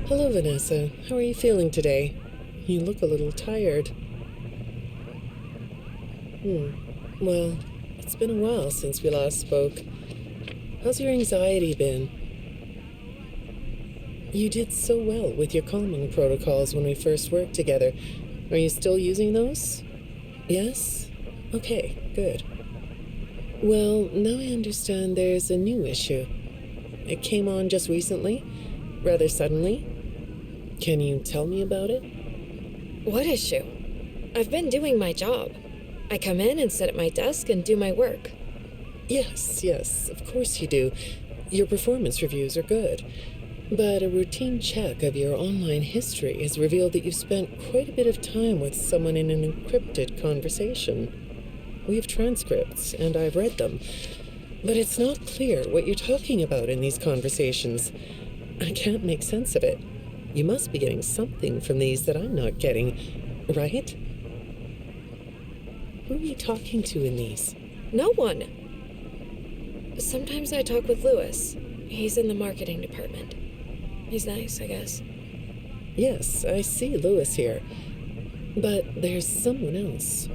Hello, Vanessa. How are you feeling today? You look a little tired. Well, it's been a while since we last spoke. How's your anxiety been? You did so well with your calming protocols when we first worked together. Are you still using those? Yes? Okay, good. Well, now I understand there's a new issue. It came on just recently, rather suddenly. Can you tell me about it? What issue? I've been doing my job. I come in and sit at my desk and do my work. Yes, of course you do. Your performance reviews are good. But a routine check of your online history has revealed that you've spent quite a bit of time with someone in an encrypted conversation. We have transcripts, and I've read them. But it's not clear what you're talking about in these conversations. I can't make sense of it. You must be getting something from these that I'm not getting, right? Who are you talking to in these? No one. Sometimes I talk with Lewis. He's in the marketing department. He's nice, I guess. Yes, I see Lewis here. But there's someone else.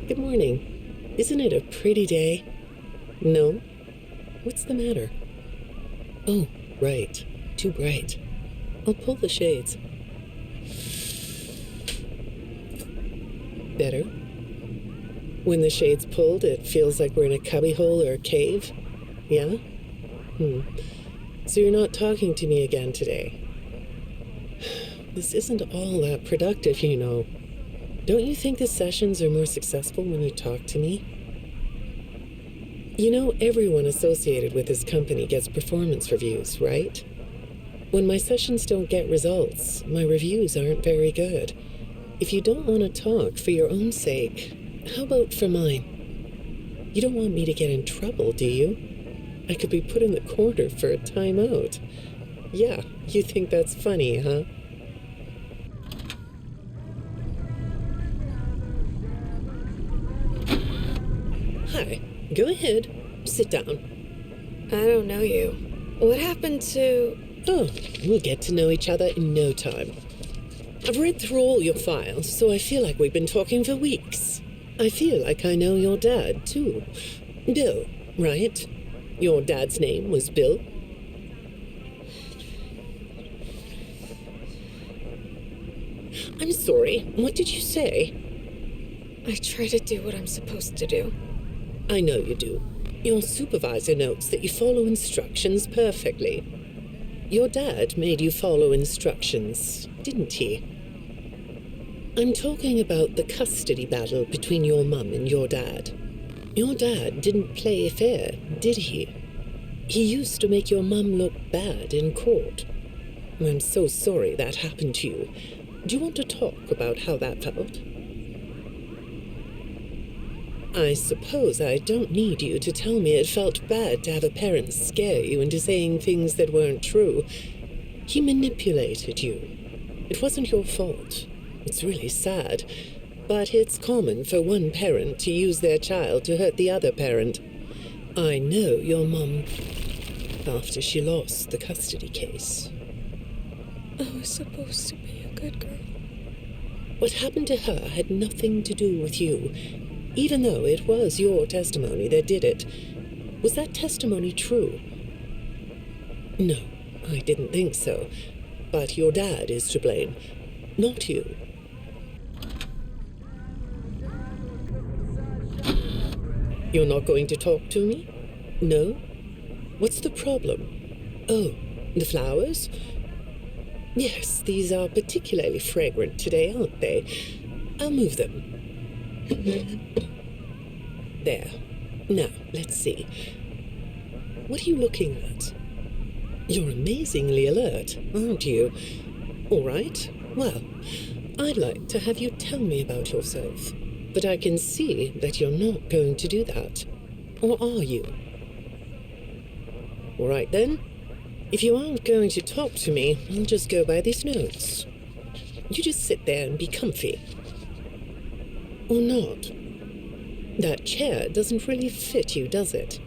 Good morning. Isn't it a pretty day? No? What's the matter? Oh, right. Too bright. I'll pull the shades. Better? When the shade's pulled, it feels like we're in a cubbyhole or a cave? Yeah? So you're not talking to me again today. This isn't all that productive, you know. Don't you think the sessions are more successful when you talk to me? You know, everyone associated with this company gets performance reviews, right? When my sessions don't get results, my reviews aren't very good. If you don't want to talk for your own sake, how about for mine? You don't want me to get in trouble, do you? I could be put in the corner for a timeout. Yeah, you think that's funny, huh? Hi, go ahead. Sit down. I don't know you. What happened to... Oh, we'll get to know each other in no time. I've read through all your files, so I feel like we've been talking for weeks. I feel like I know your dad, too. Bill, right? Your dad's name was Bill? I'm sorry, what did you say? I try to do what I'm supposed to do. I know you do. Your supervisor notes that you follow instructions perfectly. Your dad made you follow instructions, didn't he? I'm talking about the custody battle between your mum and your dad. Your dad didn't play fair, did he? He used to make your mum look bad in court. I'm so sorry that happened to you. Do you want to talk about how that felt? I suppose I don't need you to tell me it felt bad to have a parent scare you into saying things that weren't true. He manipulated you. It wasn't your fault. It's really sad. But it's common for one parent to use their child to hurt the other parent. I know your mum after she lost the custody case. I was supposed to be a good girl. What happened to her had nothing to do with you. Even though it was your testimony that did it. Was that testimony true? No, I didn't think so. But your dad is to blame, not you. You're not going to talk to me? No? What's the problem? Oh, the flowers? Yes, these are particularly fragrant today, aren't they? I'll move them. There. Now, let's see. What are you looking at? You're amazingly alert, aren't you? All right. Well, I'd like to have you tell me about yourself. But I can see that you're not going to do that. Or are you? All right then. If you aren't going to talk to me, I'll just go by these notes. You just sit there and be comfy. Or not. That chair doesn't really fit you, does it?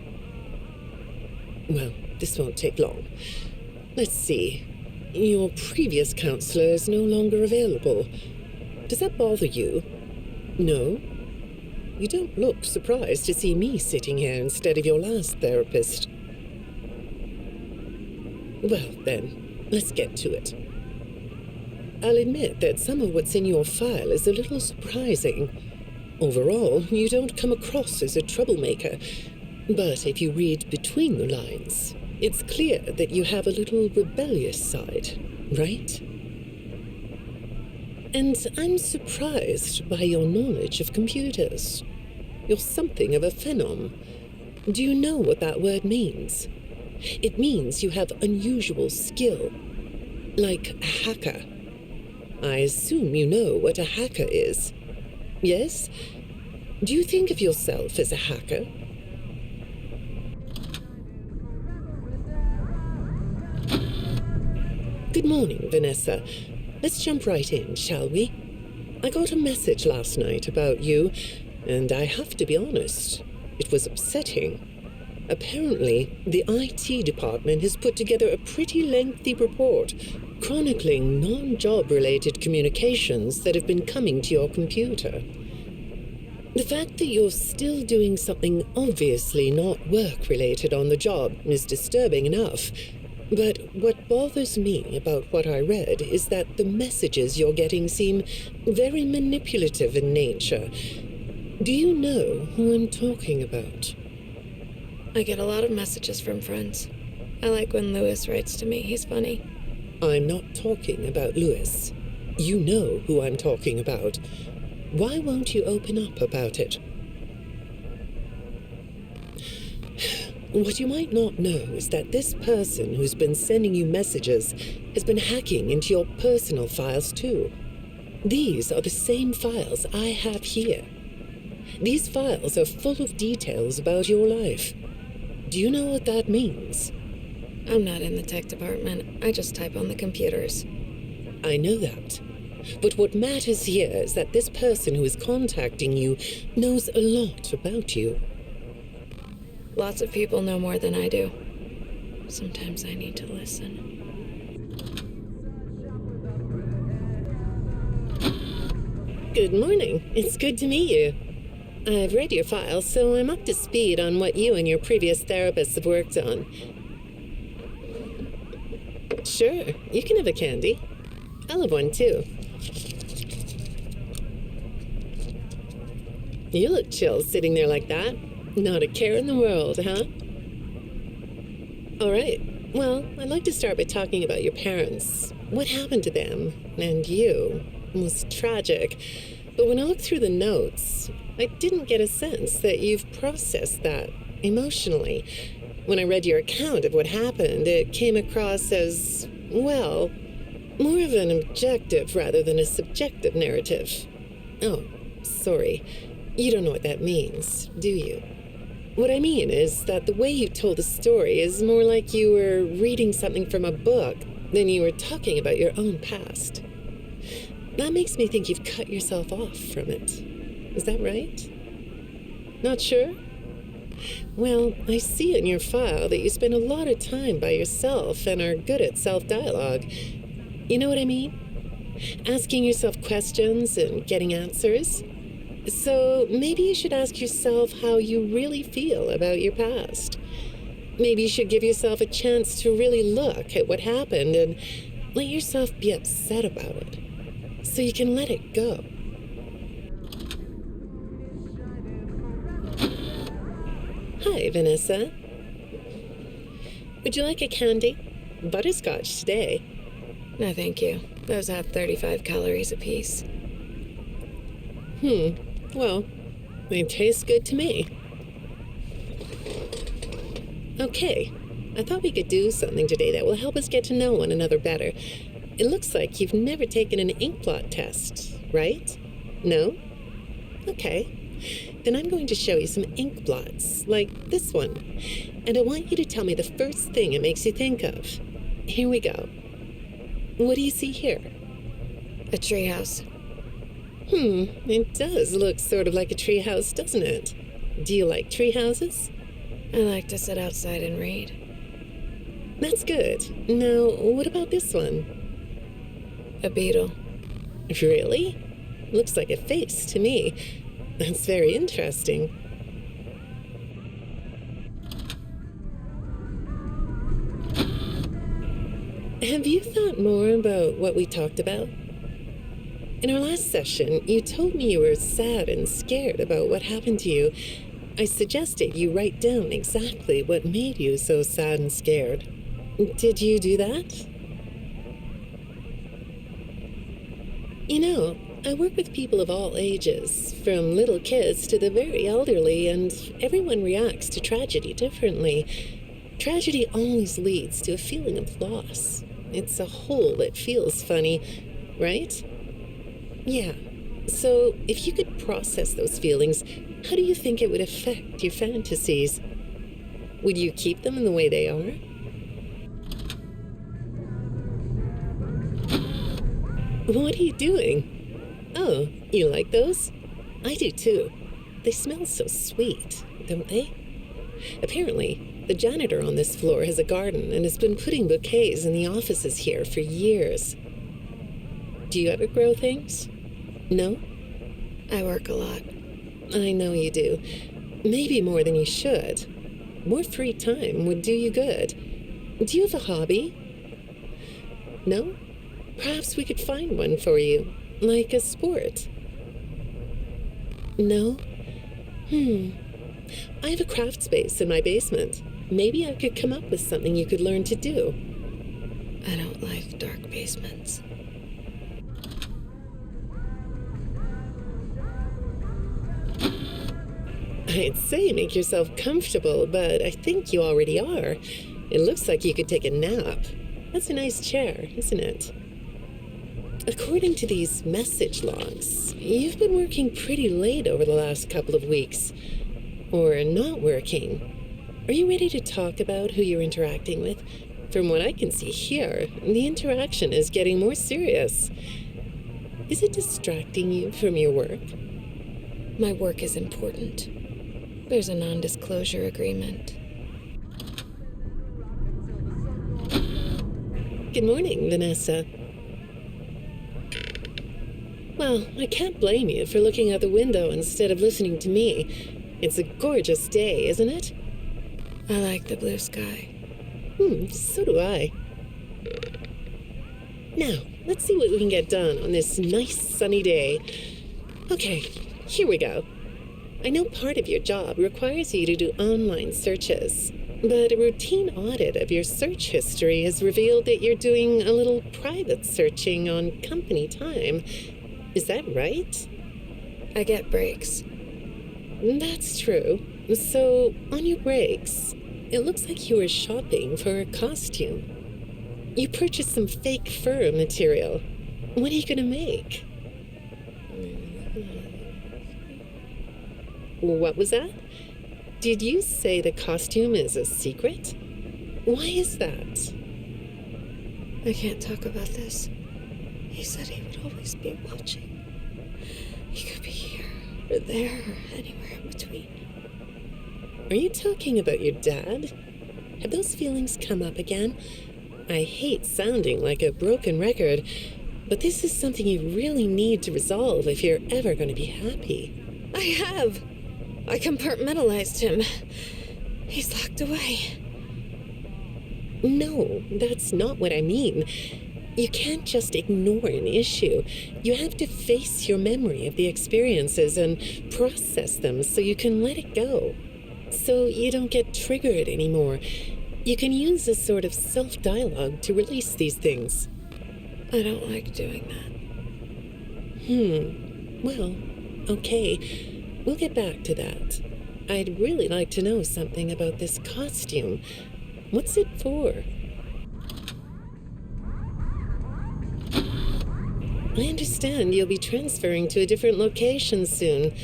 Well, this won't take long. Let's see. Your previous counselor is no longer available. Does that bother you? No? You don't look surprised to see me sitting here instead of your last therapist. Well, then, let's get to it. I'll admit that some of what's in your file is a little surprising. Overall, you don't come across as a troublemaker, but if you read between the lines, it's clear that you have a little rebellious side, right? And I'm surprised by your knowledge of computers. You're something of a phenom. Do you know what that word means? It means you have unusual skill, like a hacker. I assume you know what a hacker is. Yes? Do you think of yourself as a hacker? Good morning, Vanessa. Let's jump right in, shall we? I got a message last night about you, and I have to be honest, it was upsetting. Apparently, the IT department has put together a pretty lengthy report chronicling non-job-related communications that have been coming to your computer. The fact that you're still doing something obviously not work-related on the job is disturbing enough. But what bothers me about what I read is that the messages you're getting seem very manipulative in nature. Do you know who I'm talking about? I get a lot of messages from friends. I like when Lewis writes to me. He's funny. I'm not talking about Lewis. You know who I'm talking about. Why won't you open up about it? What you might not know is that this person who's been sending you messages has been hacking into your personal files too. These are the same files I have here. These files are full of details about your life. Do you know what that means? I'm not in the tech department. I just type on the computers. I know that. But what matters here is that this person who is contacting you knows a lot about you. Lots of people know more than I do. Sometimes I need to listen. Good morning. It's good to meet you. I've read your file, so I'm up to speed on what you and your previous therapists have worked on. Sure, you can have a candy. I'll have one too. You look chill sitting there like that. Not a care in the world, huh? All right. Well, I'd like to start by talking about your parents. What happened to them? And you? It was tragic. But when I looked through the notes, I didn't get a sense that you've processed that emotionally. When I read your account of what happened, it came across as, well, more of an objective rather than a subjective narrative. Oh, sorry. You don't know what that means, do you? What I mean is that the way you told the story is more like you were reading something from a book than you were talking about your own past. That makes me think you've cut yourself off from it. Is that right? Not sure? Well, I see in your file that you spend a lot of time by yourself and are good at self-dialogue. You know what I mean? Asking yourself questions and getting answers. So maybe you should ask yourself how you really feel about your past. Maybe you should give yourself a chance to really look at what happened and let yourself be upset about it, so you can let it go. Hi, Vanessa. Would you like a candy? Butterscotch today. No, thank you. Those have 35 calories apiece. Well, they taste good to me. Okay, I thought we could do something today that will help us get to know one another better. It looks like you've never taken an ink blot test, right? No? Okay. then I'm going to show you some ink blots, like this one. And I want you to tell me the first thing it makes you think of. Here we go. What do you see here? A treehouse. It does look sort of like a treehouse, doesn't it? Do you like treehouses? I like to sit outside and read. That's good. Now, what about this one? A beetle. Really? Looks like a face to me. That's very interesting. Have you thought more about what we talked about? In our last session, you told me you were sad and scared about what happened to you. I suggested you write down exactly what made you so sad and scared. Did you do that? You know, I work with people of all ages, from little kids to the very elderly, and everyone reacts to tragedy differently. Tragedy always leads to a feeling of loss. It's a hole that feels funny, right? Yeah. So, if you could process those feelings, how do you think it would affect your fantasies? Would you keep them in the way they are? What are you doing? Oh, you like those? I do too. They smell so sweet, don't they? Apparently, the janitor on this floor has a garden and has been putting bouquets in the offices here for years. Do you ever grow things? No? I work a lot. I know you do. Maybe more than you should. More free time would do you good. Do you have a hobby? No? Perhaps we could find one for you, like a sport. No? I have a craft space in my basement. Maybe I could come up with something you could learn to do. I don't like dark basements. I'd say make yourself comfortable, but I think you already are. It looks like you could take a nap. That's a nice chair, isn't it? According to these message logs, you've been working pretty late over the last couple of weeks. Or not working. Are you ready to talk about who you're interacting with? From what I can see here, the interaction is getting more serious. Is it distracting you from your work? My work is important. There's a non-disclosure agreement. Good morning, Vanessa. Well, I can't blame you for looking out the window instead of listening to me. It's a gorgeous day, isn't it? I like the blue sky. So do I. Now, let's see what we can get done on this nice sunny day. Okay, here we go. I know part of your job requires you to do online searches, but a routine audit of your search history has revealed that you're doing a little private searching on company time. Is that right? I get breaks. That's true. So, on your breaks, it looks like you were shopping for a costume. You purchased some fake fur material. What are you going to make? What was that? Did you say the costume is a secret? Why is that? I can't talk about this. He said he would always be watching. He could be here, or there, or anywhere in between. Are you talking about your dad? Have those feelings come up again? I hate sounding like a broken record, but this is something you really need to resolve if you're ever going to be happy. I have. I compartmentalized him. He's locked away. No, that's not what I mean. You can't just ignore an issue. You have to face your memory of the experiences and process them so you can let it go. So you don't get triggered anymore. You can use a sort of self-dialogue to release these things. I don't like doing that. Well, okay. We'll get back to that. I'd really like to know something about this costume. What's it for? I understand you'll be transferring to a different location soon.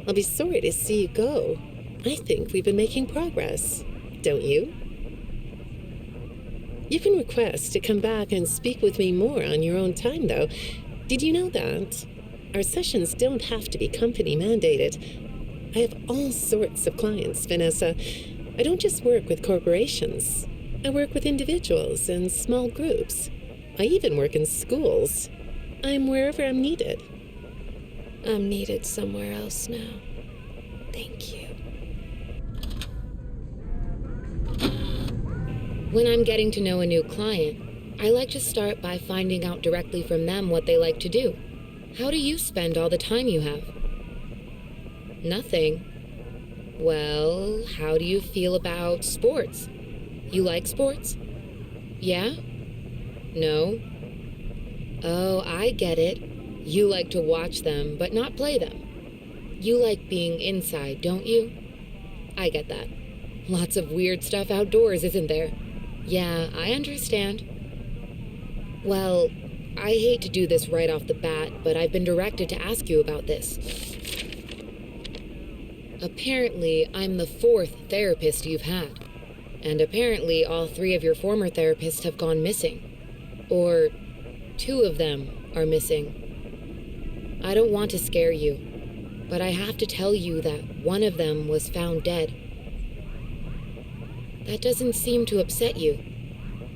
I'll be sorry to see you go. I think we've been making progress, don't you? You can request to come back and speak with me more on your own time, though. Did you know that? Our sessions don't have to be company mandated. I have all sorts of clients, Vanessa. I don't just work with corporations. I work with individuals and small groups. I even work in schools. I'm wherever I'm needed. I'm needed somewhere else now. Thank you. When I'm getting to know a new client, I like to start by finding out directly from them what they like to do. How do you spend all the time you have? Nothing. Well, how do you feel about sports? You like sports? Yeah? No? Oh, I get it. You like to watch them, but not play them. You like being inside, don't you? I get that. Lots of weird stuff outdoors, isn't there? Yeah, I understand. Well, I hate to do this right off the bat, but I've been directed to ask you about this. Apparently, I'm the 4th therapist you've had. And apparently, all 3 of your former therapists have gone missing. Or 2 of them are missing. I don't want to scare you, but I have to tell you that one of them was found dead. That doesn't seem to upset you.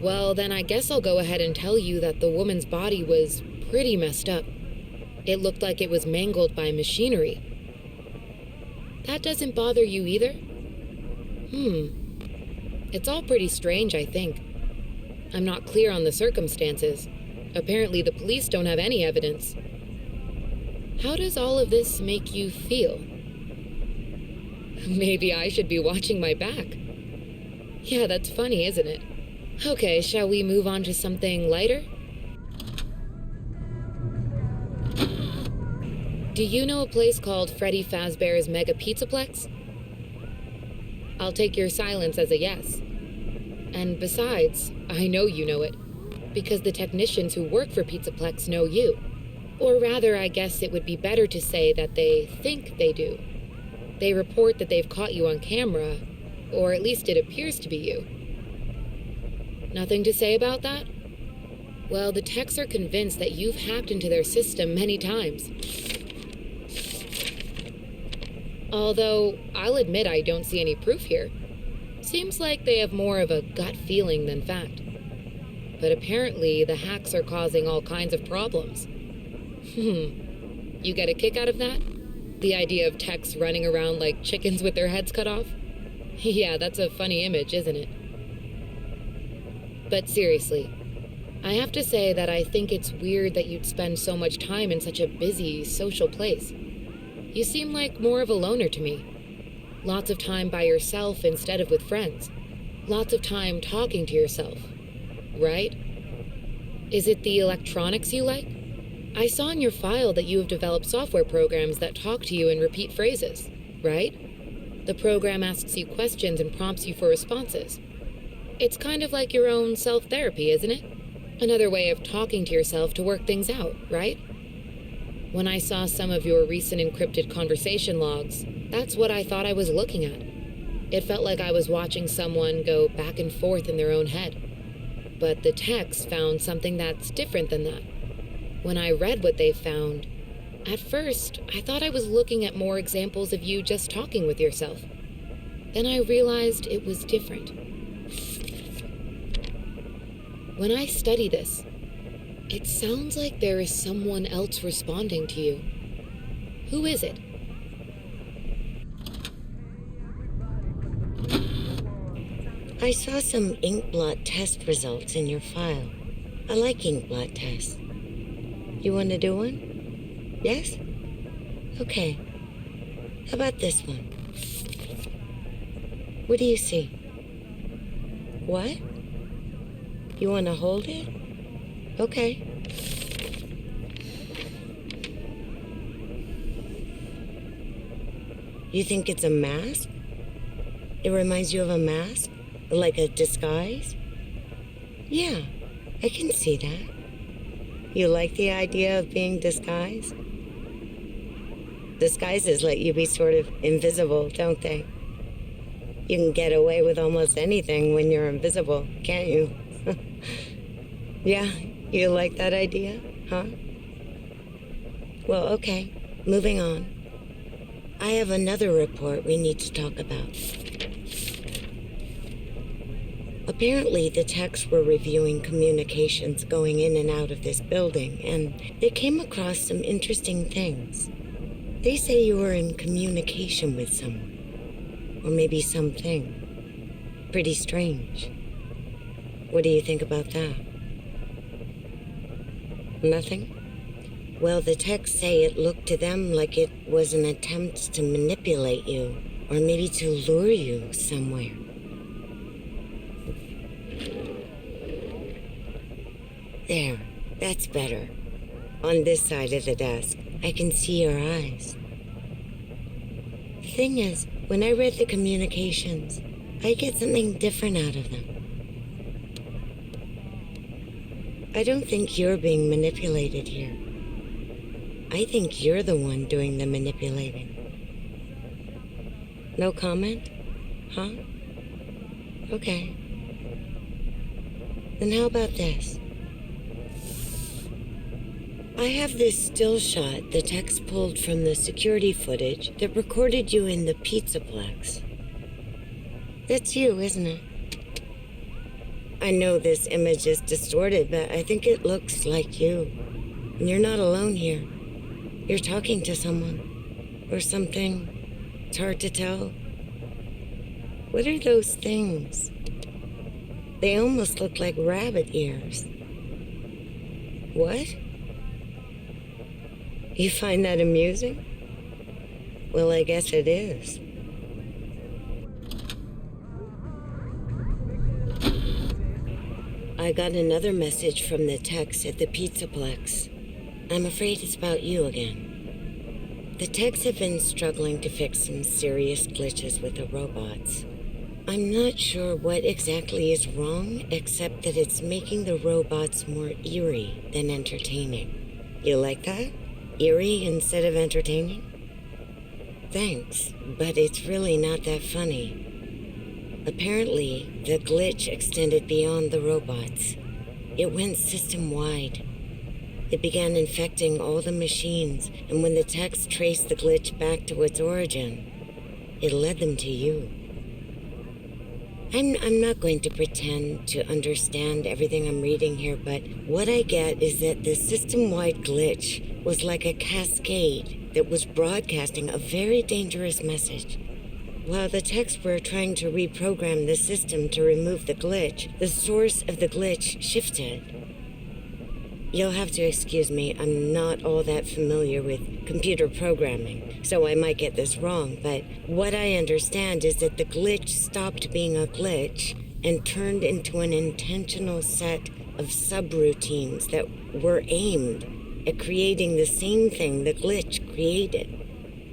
Well, then I guess I'll go ahead and tell you that the woman's body was pretty messed up. It looked like it was mangled by machinery. That doesn't bother you either? It's all pretty strange, I think. I'm not clear on the circumstances. Apparently the police don't have any evidence. How does all of this make you feel? Maybe I should be watching my back. Yeah, that's funny, isn't it? Okay, shall we move on to something lighter? Do you know a place called Freddy Fazbear's Mega Pizzaplex? I'll take your silence as a yes. And besides, I know you know it, because the technicians who work for Pizzaplex know you. Or rather, I guess it would be better to say that they think they do. They report that they've caught you on camera, or at least it appears to be you. Nothing to say about that? Well, the techs are convinced that you've hacked into their system many times. Although, I'll admit I don't see any proof here. Seems like they have more of a gut feeling than fact. But apparently, the hacks are causing all kinds of problems. You get a kick out of that? The idea of techs running around like chickens with their heads cut off? Yeah, that's a funny image, isn't it? But seriously, I have to say that I think it's weird that you'd spend so much time in such a busy, social place. You seem like more of a loner to me. Lots of time by yourself instead of with friends. Lots of time talking to yourself. Right? Is it the electronics you like? I saw in your file that you have developed software programs that talk to you in repeat phrases, right? The program asks you questions and prompts you for responses. It's kind of like your own self-therapy, isn't it? Another way of talking to yourself to work things out, right? When I saw some of your recent encrypted conversation logs, that's what I thought I was looking at. It felt like I was watching someone go back and forth in their own head. But the techs found something that's different than that. When I read what they found, at first, I thought I was looking at more examples of you just talking with yourself. Then I realized it was different. When I study this, it sounds like there is someone else responding to you. Who is it? I saw some ink blot test results in your file. I like ink blot tests. You want to do one? Yes? Okay. How about this one? What do you see? What? You want to hold it? Okay. You think it's a mask? It reminds you of a mask? Like a disguise? Yeah, I can see that. You like the idea of being disguised? Disguises let you be sort of invisible, don't they? You can get away with almost anything when you're invisible, can't you? Yeah, you like that idea, huh? Well, okay, moving on. I have another report we need to talk about. Apparently, the techs were reviewing communications going in and out of this building, and they came across some interesting things. They say you were in communication with someone, or maybe something. Pretty strange. What do you think about that? Nothing? Well, the techs say it looked to them like it was an attempt to manipulate you, or maybe to lure you somewhere. There, that's better. On this side of the desk, I can see your eyes. The thing is, when I read the communications, I get something different out of them. I don't think you're being manipulated here. I think you're the one doing the manipulating. No comment? Huh? Okay. Then how about this? I have this still shot the techs pulled from the security footage that recorded you in the Pizzaplex. That's you, isn't it? I know this image is distorted, but I think it looks like you. And you're not alone here. You're talking to someone. Or something. It's hard to tell. What are those things? They almost look like rabbit ears. What? You find that amusing? Well, I guess it is. I got another message from the techs at the Pizzaplex. I'm afraid it's about you again. The techs have been struggling to fix some serious glitches with the robots. I'm not sure what exactly is wrong, except that it's making the robots more eerie than entertaining. You like that? Eerie instead of entertaining? Thanks, but it's really not that funny. Apparently, the glitch extended beyond the robots. It went system-wide. It began infecting all the machines, and when the techs traced the glitch back to its origin, it led them to you. I'm not going to pretend to understand everything I'm reading here, but what I get is that the system-wide glitch was like a cascade that was broadcasting a very dangerous message. While the techs were trying to reprogram the system to remove the glitch, the source of the glitch shifted. You'll have to excuse me, I'm not all that familiar with computer programming, so I might get this wrong, but what I understand is that the glitch stopped being a glitch and turned into an intentional set of subroutines that were aimed at creating the same thing the glitch created.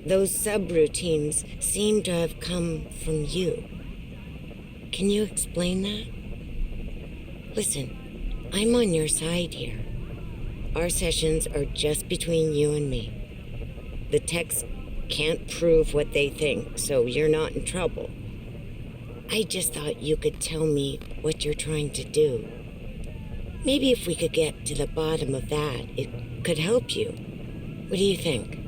Those subroutines seem to have come from you. Can you explain that? Listen, I'm on your side here. Our sessions are just between you and me. The techs can't prove what they think, so you're not in trouble. I just thought you could tell me what you're trying to do. Maybe if we could get to the bottom of that, it could help you. What do you think?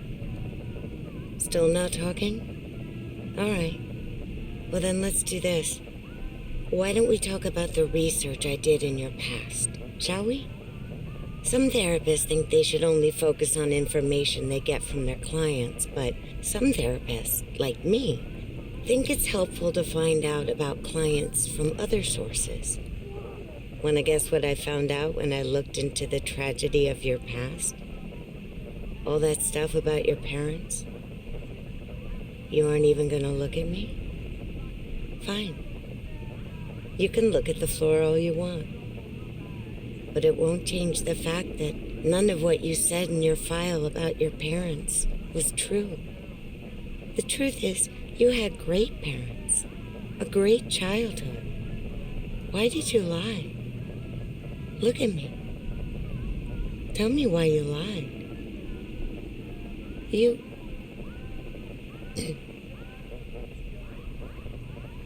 Still not talking? All right. Well, then let's do this. Why don't we talk about the research I did in your past, shall we? Some therapists think they should only focus on information they get from their clients, but some therapists, like me, think it's helpful to find out about clients from other sources. Want to guess what I found out when I looked into the tragedy of your past? All that stuff about your parents? You aren't even going to look at me? Fine. You can look at the floor all you want. But it won't change the fact that none of what you said in your file about your parents was true. The truth is, you had great parents, a great childhood. Why did you lie? Look at me. Tell me why you lied.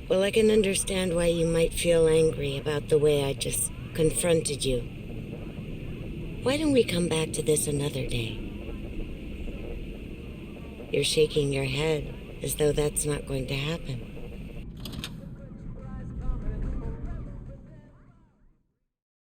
Well, I can understand why you might feel angry about the way I just confronted you. Why don't we come back to this another day? You're shaking your head as though that's not going to happen.